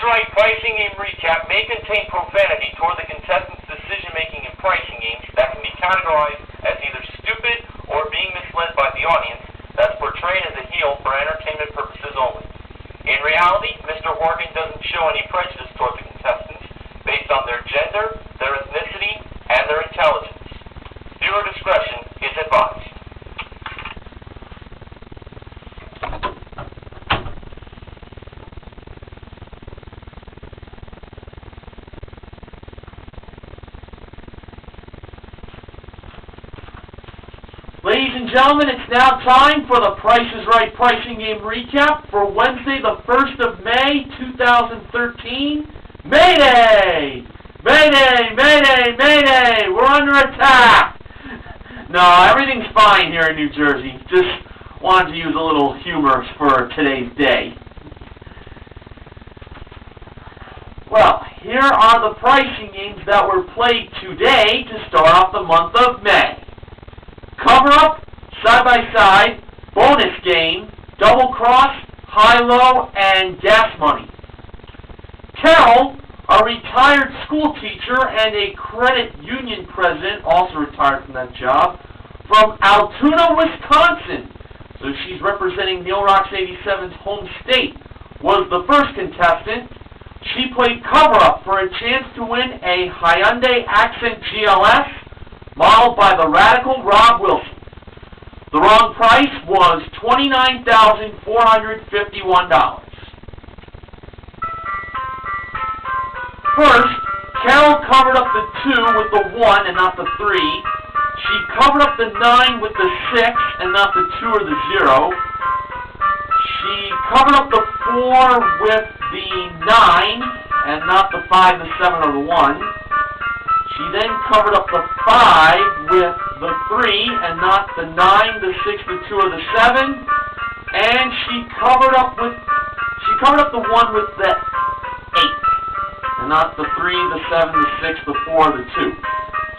Right pricing game recap may contain profanity toward the contestants' decision-making in pricing games that can be categorized as either stupid or being misled by the audience that's portrayed as a heel for entertainment purposes only. In reality, Mr. Horgan doesn't show any prejudice toward the contestants based on their gender, their ethnicity, and their intelligence. Viewer discretion is advised. Ladies and gentlemen, it's now time for the Price is Right pricing game recap for Wednesday, the 1st of May, 2013. Mayday! Mayday! Mayday! Mayday! We're under attack! No, everything's fine here in New Jersey. Just wanted to use a little humor for today's day. Well, here are the pricing games that were played today to start off the month of May. Coverup, side-by-side, bonus game, double cross, high-low, and gas money. Carol, a retired school teacher and a credit union president, also retired from that job, from Altoona, Wisconsin, so she's representing Neil Rocks 87's home state, was the first contestant. She played Coverup for a chance to win a Hyundai Accent GLS, modeled by the radical Rob Wilson. The wrong price was $29,451. First, Carol covered up the 2 with the 1 and not the 3. She covered up the 9 with the 6 and not the 2 or the 0. She covered up the 4 with the 9 and not the 5, the 7, or the 1. She then covered up the 5 with the 3 and not the 9, the 6, the 2, or the 7. And she covered up the 1 with the 8 and not the 3, the 7, the 6, the 4, or the 2.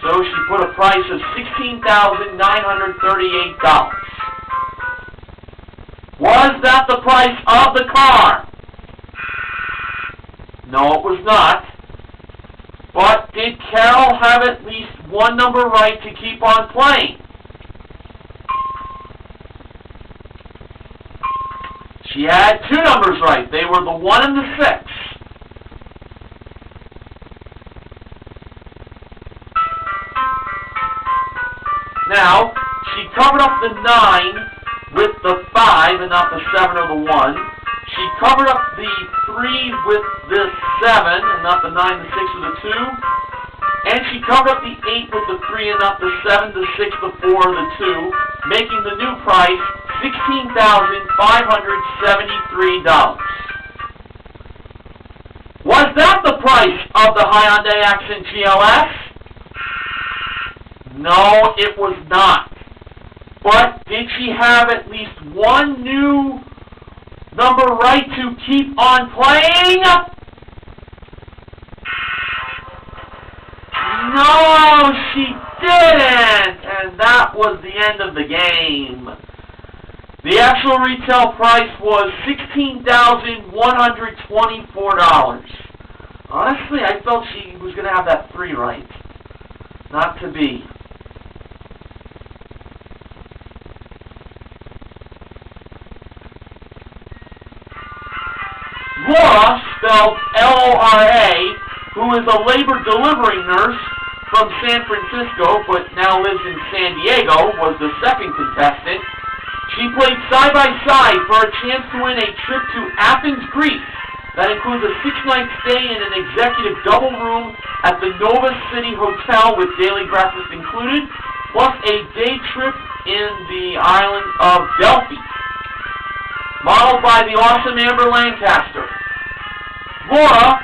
So she put a price of $16,938. Was that the price of the car? No, it was not. But did Carol have at least one number right to keep on playing? She had 2 numbers right. They were the 1 and the 6. Now, she covered up the 9 with the 5 and not the 7 or the 1. She covered up the 3 with the 7 and not the 9, the 6, or the 2. And she covered up the 8 with the 3 and not the 7, the 6, the 4, or the 2, making the new price $16,573. Was that the price of the Hyundai Accent GLS? No, it was not. But did she have at least one new number right to keep on playing? No, she didn't! And that was the end of the game. The actual retail price was $16,124. Honestly, I felt she was going to have that 3 right. Not to be. Laura, spelled L-O-R-A, who is a labor delivery nurse from San Francisco but now lives in San Diego, was the second contestant. She played side-by-side for a chance to win a trip to Athens, Greece. That includes a 6-night stay in an executive double room at the Novus City Hotel with daily breakfast included, plus a day trip in the island of Delphi, modeled by the Awesome Amber Lancaster. Laura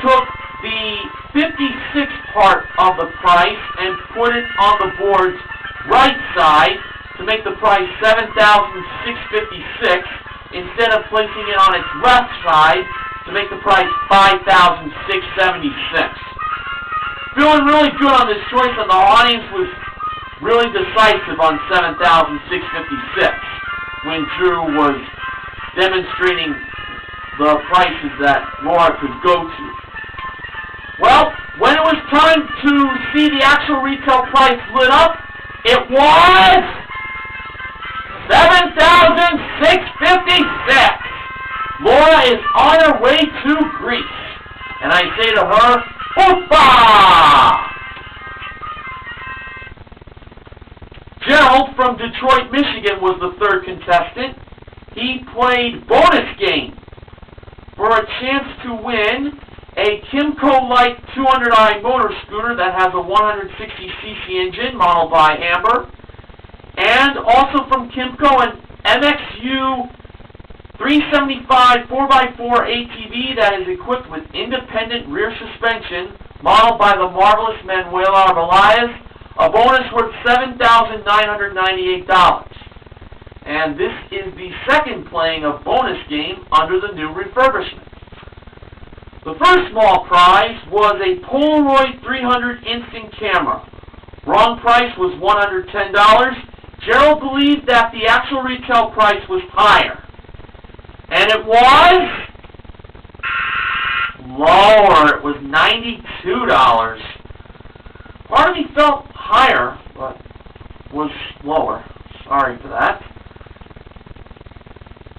took the 56th part of the price and put it on the board's right side to make the price $7,656 instead of placing it on its left side to make the price $5,676. Feeling really good on this choice, and the audience was really decisive on $7,656 when Drew was demonstrating the prices that Laura could go to. Well, when it was time to see the actual retail price lit up, it was $7,656. Laura is on her way to Greece. And I say to her, Hoopa! Gerald from Detroit, Michigan was the third contestant. He played bonus game for a chance to win a Kymco Like 200i motor scooter that has a 160cc engine modeled by Amber, and also from Kymco an MXU 375 4x4 ATV that is equipped with independent rear suspension modeled by the Marvelous Manuela Arbelaez, a bonus worth $7,998. And this is the second playing of bonus game under the new refurbishment. The first small prize was a Polaroid 300 instant camera. Wrong price was $110. Gerald believed that the actual retail price was higher. And it was lower. It was $92. Part of me felt higher, but was lower. Sorry for that.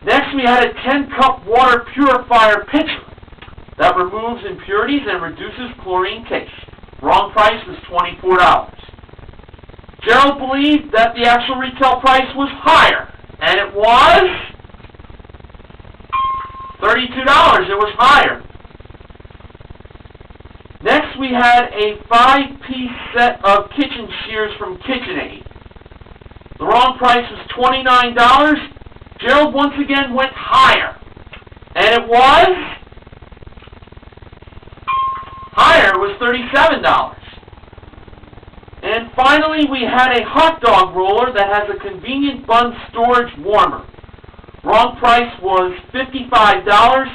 Next, we had a 10-cup water purifier pitcher that removes impurities and reduces chlorine taste. Wrong price was $24. Gerald believed that the actual retail price was higher, and it was $32. It was higher. Next, we had a 5-piece set of kitchen shears from KitchenAid. The wrong price was $29. Gerald once again went higher, and it was higher. It was $37. And finally, we had a hot dog roller that has a convenient bun storage warmer. Wrong price was $55.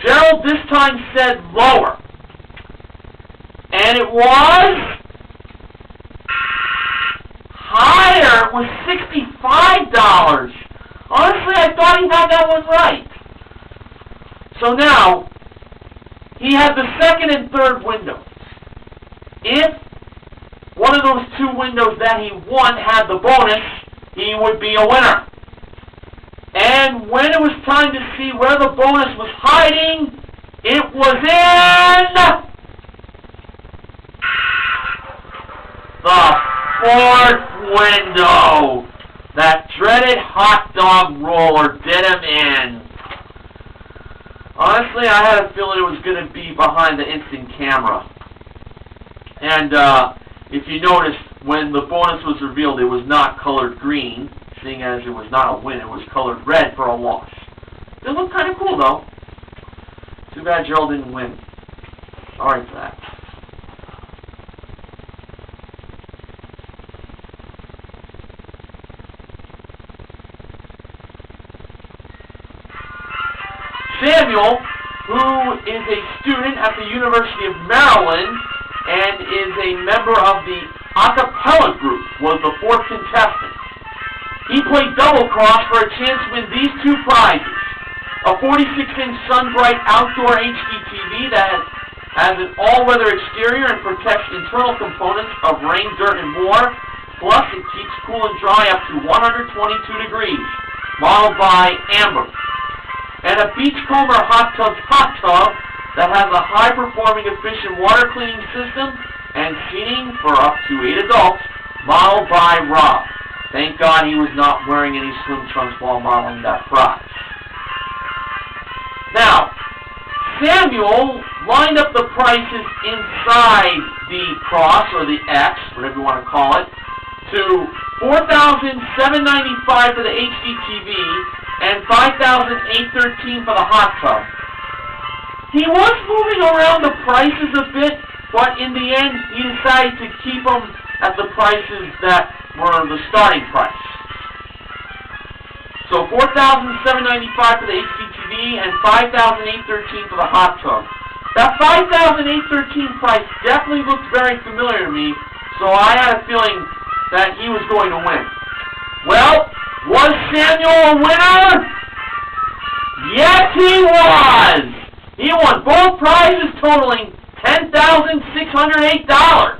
Gerald this time said lower. And it was higher. It was $65. Honestly, I thought he had that one right. So now, he had the second and third windows. If one of those two windows that he won had the bonus, he would be a winner. And when it was time to see where the bonus was hiding, it was in the fourth window. That dreaded hot dog roller did him in. Honestly, I had a feeling it was going to be behind the instant camera. And if you noticed, when the bonus was revealed, it was not colored green, seeing as it was not a win. It was colored red for a loss. It looked kind of cool, though. Too bad Gerald didn't win. Sorry for that. Samuel, who is a student at the University of Maryland and is a member of the a cappella group, was the fourth contestant. He played double cross for a chance to win these two prizes: a 46-inch sun-bright outdoor HD TV that has an all-weather exterior and protects internal components of rain, dirt, and more. Plus, it keeps cool and dry up to 122 degrees, modeled by Amber. And a Beachcomber hot tub that has a high-performing, efficient water cleaning system and seating for up to 8 adults, modeled by Rob. Thank God he was not wearing any swim trunks while modeling that prize. Now, Samuel lined up the prices inside the cross, or the X, whatever you want to call it, to $4,795 for the HDTV and $5,813 for the hot tub. He was moving around the prices a bit, but in the end, he decided to keep them at the prices that were the starting price. So $4,795 for the HDTV and $5,813 for the hot tub. That $5,813 price definitely looked very familiar to me, so I had a feeling that he was going to win. Well, was Samuel a winner? Yes, he was! He won both prizes totaling $10,608.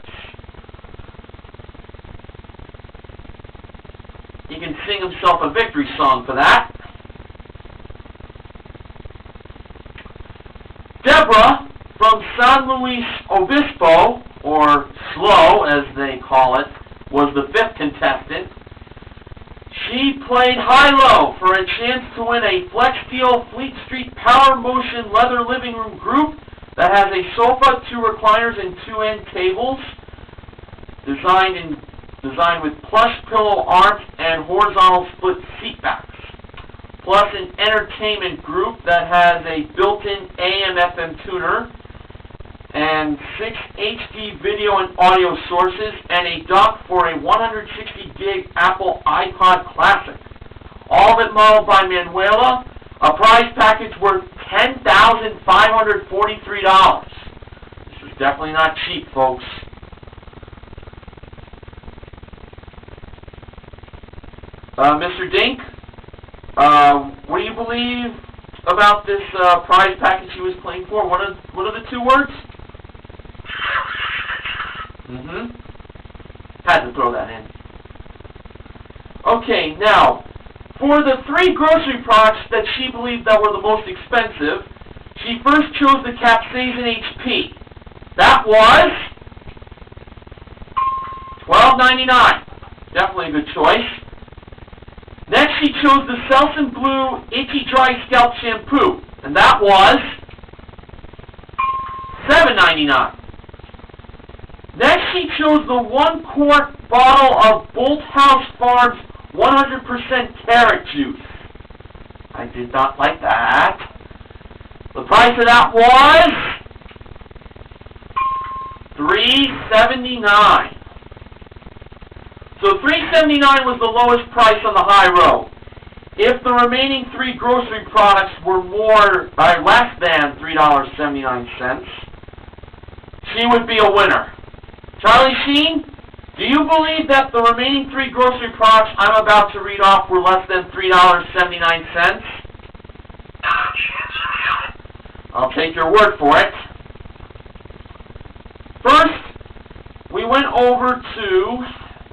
He can sing himself a victory song for that. Deborah from San Luis Obispo, or SLO as they call it, was the 5th contestant. She played high-low for a chance to win a Flex Steel Fleet Street Power Motion leather living room group that has a sofa, 2 recliners, and 2 end tables, designed with plush pillow arms and horizontal split seat backs, plus an entertainment group that has a built-in AM/FM tuner and 6 HD video and audio sources and a dock for a 160 gig Apple iPod Classic. All of it modeled by Manuela, a prize package worth $10,543. This is definitely not cheap, folks. Mr. Dink, what do you believe about this prize package he was playing for? What are the 2 words? Had to throw that in. Okay, now, for the 3 grocery products that she believed that were the most expensive, she first chose the Capsaicin HP. That was $12.99. Definitely a good choice. Next, she chose the Selsun Blue Itchy Dry Scalp Shampoo, and that was $7.99. Next, she chose the 1-quart bottle of Bolthouse Farms 100% carrot juice. I did not like that. The price of that was $3.79. So $3.79 was the lowest price on the high row. If the remaining 3 grocery products were less than $3.79, she would be a winner. Charlie Sheen, do you believe that the remaining 3 grocery products I'm about to read off were less than $3.79? I'll take your word for it. First, we went over to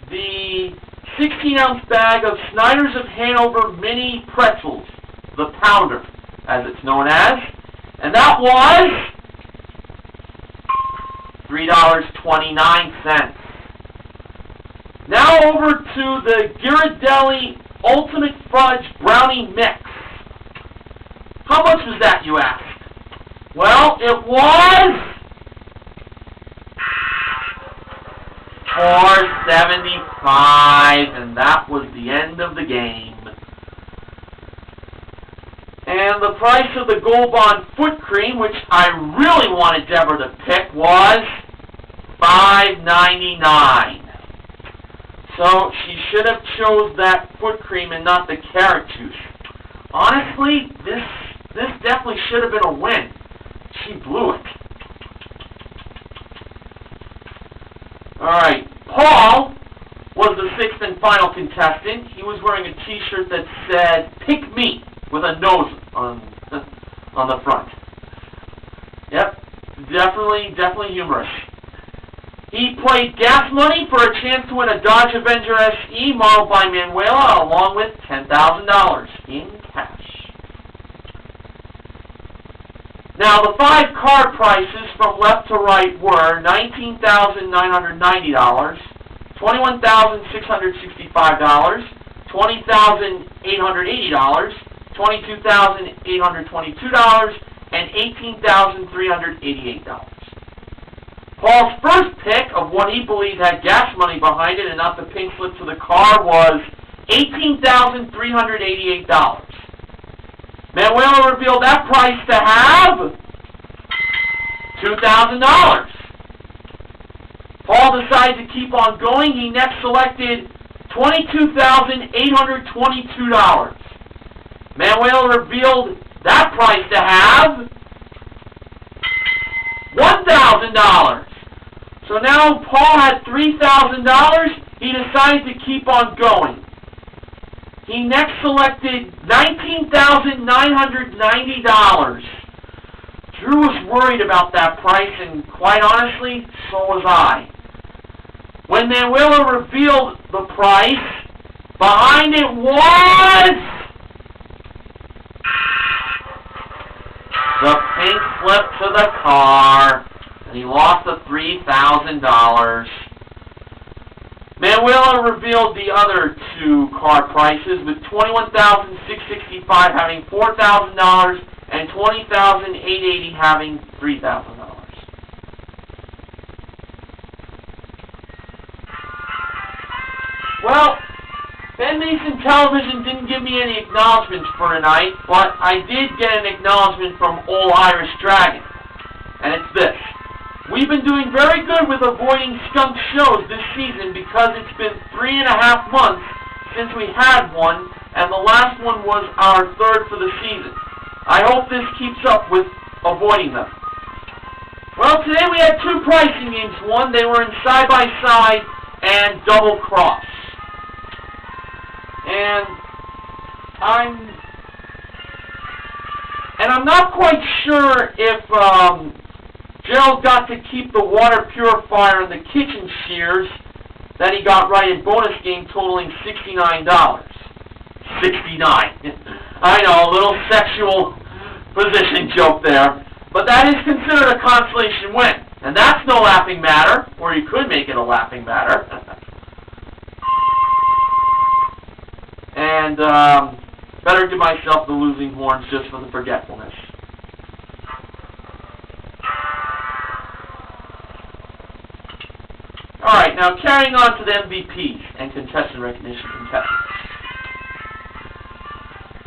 the 16-ounce bag of Snyder's of Hanover Mini Pretzels, the Pounder, as it's known as, and that was $3.29. Now over to the Ghirardelli Ultimate Fudge Brownie Mix. How much was that, you ask? Well, it was $4.75, and that was the end of the game. And the price of the Gold Bond foot cream, which I really wanted Deborah to pick, was $5.99. So she should have chose that foot cream and not the carrot juice. Honestly, this definitely should have been a win. She blew it. Alright, Paul was the 6th and final contestant. He was wearing a t-shirt that said, "Pick me," with a nose on the front. Yep, definitely humorous. He played gas money for a chance to win a Dodge Avenger SE modeled by Manuela, along with $10,000 in cash. Now, the 5 car prices from left to right were $19,990, $21,665, $20,880, $22,822, and $18,388. Paul's first pick of what he believed had gas money behind it and not the pink slip to the car was $18,388. Manuela revealed that price to have $2,000. Paul decided to keep on going. He next selected $22,822. Manuela revealed that price to have $1,000. So now Paul had $3,000. He decided to keep on going. He next selected $19,990. Drew was worried about that price, and quite honestly, so was I. When Manuela revealed the price, behind it was the pink slip to the car, and he lost the $3,000. Manuela revealed the other two car prices, with $21,665 having $4,000 and $20,880 having $3,000. Well, Ben Mason Television didn't give me any acknowledgments for tonight, but I did get an acknowledgment from Old Irish Dragon, and it's this. We've been doing very good with avoiding skunk shows this season because it's been 3.5 months since we had one, and the last one was our third for the season. I hope this keeps up with avoiding them. Well, today we had two pricing games won. They were in side-by-side and double-cross. And I'm not quite sure if Gerald got to keep the water purifier and the kitchen shears that he got right in bonus game, totaling $69. $69. I know, a little sexual position joke there, but that is considered a consolation win, and that's no laughing matter, or you could make it a laughing matter. And better give myself the losing horns just for the forgetfulness. Alright, now carrying on to the MVPs and contestant recognition contestants.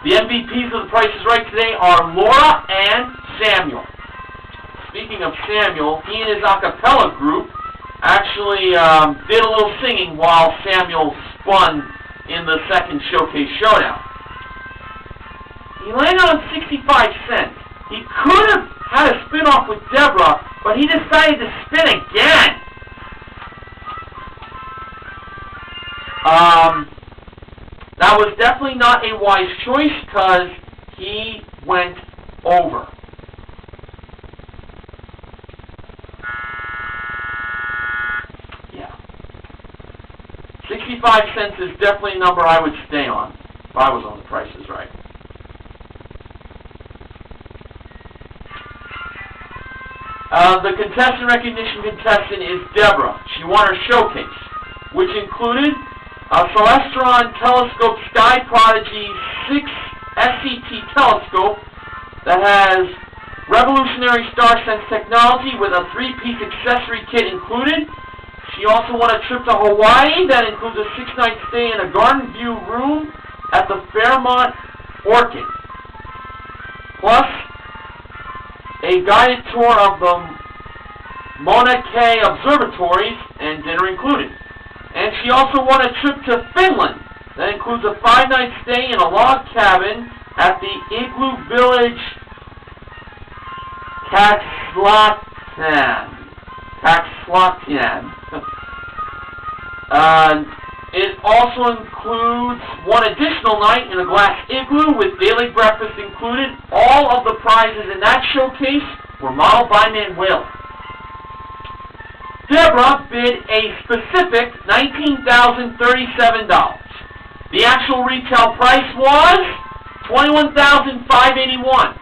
The MVPs of The Price is Right today are Laura and Samuel. Speaking of Samuel, he and his a cappella group actually did a little singing while Samuel spun in the second showcase showdown. He landed on 65 cents. He could have had a spin-off with Deborah, but he decided to spin again. That was definitely not a wise choice because he went over. Yeah. 65 cents is definitely a number I would stay on if I was on The Price is Right. The contestant recognition contestant is Deborah. She won her showcase, which included a Celestron Telescope Sky Prodigy 6 SCT telescope that has revolutionary star sense technology with a 3-piece accessory kit included. She also won a trip to Hawaii that includes a 6-night stay in a garden view room at the Fairmont Orchid, plus a guided tour of the Mauna Kea observatories and dinner included. And she also won a trip to Finland that includes a 5-night stay in a log cabin at the Igloo Village Taxlatian. It also includes one additional night in a glass igloo with daily breakfast included. All of the prizes in that showcase were modeled by Manuela. Deborah bid a specific $19,037. The actual retail price was $21,581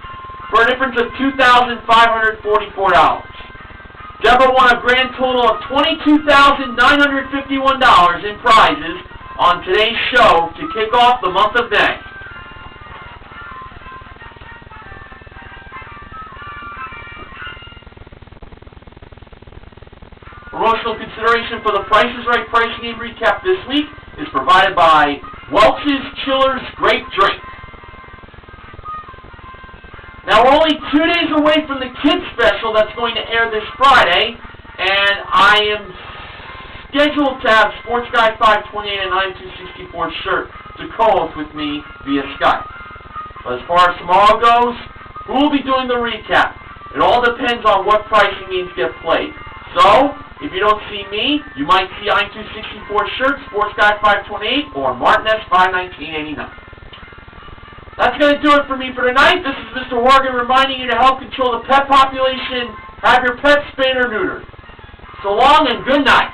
for a difference of $2,544. Deborah won a grand total of $22,951 in prizes on today's show to kick off the month of May. Promotional consideration for the Price is Right pricing game recap this week is provided by Welch's Chillers Grape Drink. Now, we're only 2 days away from the kids special that's going to air this Friday, and I am scheduled to have Sports Guy 528 and 9264 shirt to co-host with me via Skype. But as far as tomorrow goes, who will be doing the recap? It all depends on what pricing games get played. So, If you don't see me, you might see I-264 Shirt, Sports Guy 528, or Martinez 51989. That's going to do it for me for tonight. This is Mr. Horgan reminding you to help control the pet population. Have your pets spayed or neutered. So long and good night.